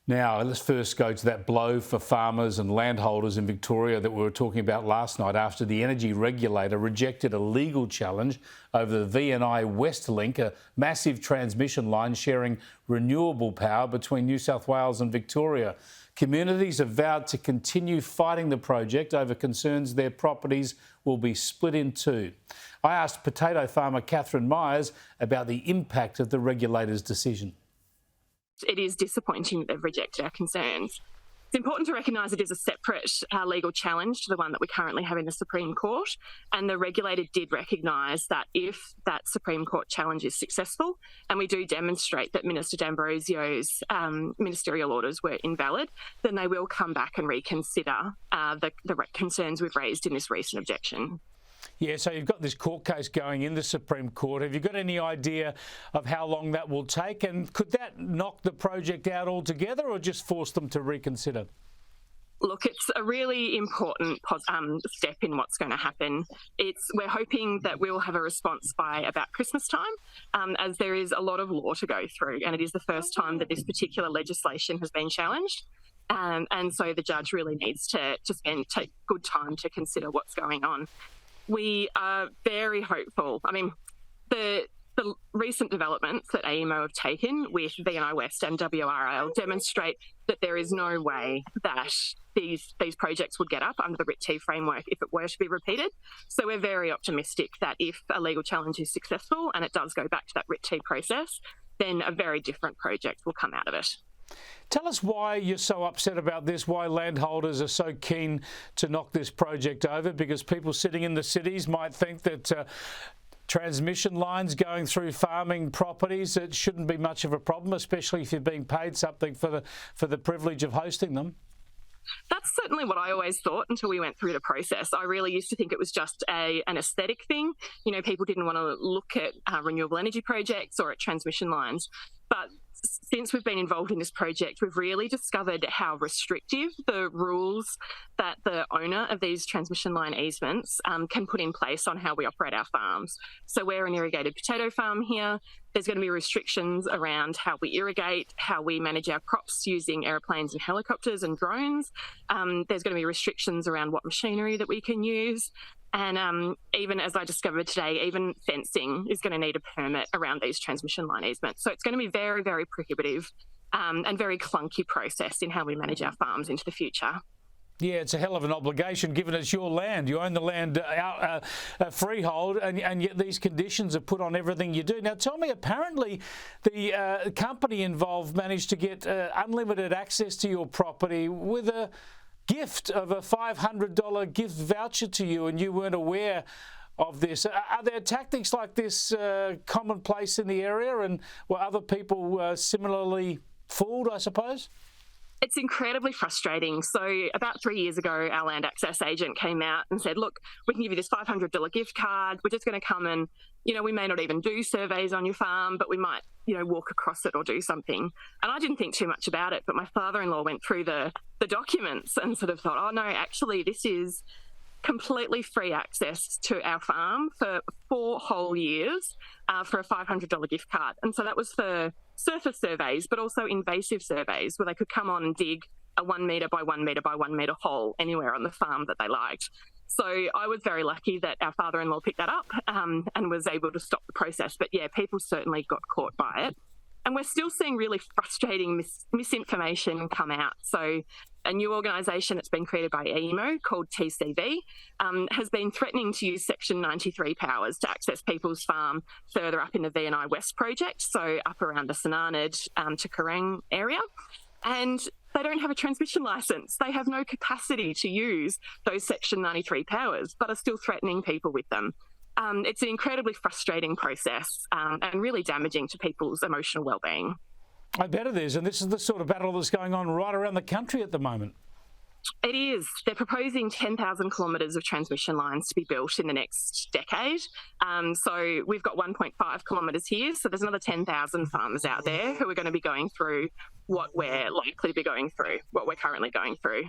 Now, let's first go to that blow for farmers and landholders in Victoria that we were talking about last night after the energy regulator rejected a legal challenge over the VNI West link, a massive transmission line sharing renewable power between New South Wales and Victoria. Communities have vowed to continue fighting the project over concerns their properties will be split in two. I asked potato farmer Katherine Myers about the impact of the regulator's decision. It is disappointing that they've rejected our concerns. It's important to recognise it is a separate legal challenge to the one that we currently have in the Supreme Court, and the regulator did recognise that if that Supreme Court challenge is successful, and we do demonstrate that Minister D'Ambrosio's ministerial orders were invalid, then they will come back and reconsider the concerns we've raised in this recent objection. Yeah, so you've got this court case going in the Supreme Court. Have you got any idea of how long that will take? And could that knock the project out altogether or just force them to reconsider? Look, it's a really important step in what's going to happen. We're hoping that we'll have a response by about Christmas time, as there is a lot of law to go through, and it is the first time that this particular legislation has been challenged. And so the judge really needs to take good time to consider what's going on. We are very hopeful. I mean, the recent developments that AEMO have taken with VNI West and WRL demonstrate that there is no way that these projects would get up under the RIT framework if it were to be repeated. So we're very optimistic that if a legal challenge is successful and it does go back to that RIT process, then a very different project will come out of it. Tell us why you're so upset about this, why landholders are so keen to knock this project over, because people sitting in the cities might think that transmission lines going through farming properties, it shouldn't be much of a problem, especially if you're being paid something for the privilege of hosting them. That's certainly what I always thought until we went through the process. I really used to think it was just an aesthetic thing. You know, people didn't want to look at renewable energy projects or at transmission lines. But since we've been involved in this project, we've really discovered how restrictive the rules that the owner of these transmission line easements can put in place on how we operate our farms. So we're an irrigated potato farm here. There's going to be restrictions around how we irrigate, how we manage our crops using aeroplanes and helicopters and drones. There's going to be restrictions around what machinery that we can use. And even as I discovered today, even fencing is going to need a permit around these transmission line easements. So it's going to be very, very prohibitive and very clunky process in how we manage our farms into the future. Yeah, it's a hell of an obligation given it's your land. You own the land freehold, and yet these conditions are put on everything you do. Now, tell me, apparently the company involved managed to get unlimited access to your property with a gift of a $500 gift voucher to you, and you weren't aware of this. Are there tactics like this commonplace in the area, and were other people similarly fooled, I suppose? It's incredibly frustrating. So about 3 years ago, our land access agent came out and said, look, we can give you this $500 gift card. We're just going to come and, we may not even do surveys on your farm, but we might, walk across it or do something. And I didn't think too much about it, but my father-in-law went through the documents and sort of thought, oh no, actually this is completely free access to our farm for 4 whole years for a $500 gift card. And so that was for surface surveys, but also invasive surveys where they could come on and dig a 1 metre by 1 metre by 1 metre hole anywhere on the farm that they liked. So I was very lucky that our father-in-law picked that up and was able to stop the process. But yeah, people certainly got caught by it. And we're still seeing really frustrating misinformation come out. So a new organisation that's been created by AEMO called TCV has been threatening to use Section 93 powers to access people's farm further up in the VNI West project, so up around the Sananad to Kerang area. And they don't have a transmission licence. They have no capacity to use those Section 93 powers, but are still threatening people with them. It's an incredibly frustrating process and really damaging to people's emotional well-being. I bet it is, and this is the sort of battle that's going on right around the country at the moment. It is. They're proposing 10,000 kilometres of transmission lines to be built in the next decade. So we've got 1.5 kilometres here, so there's another 10,000 farmers out there who are going to be going through what we're likely to be going through, what we're currently going through.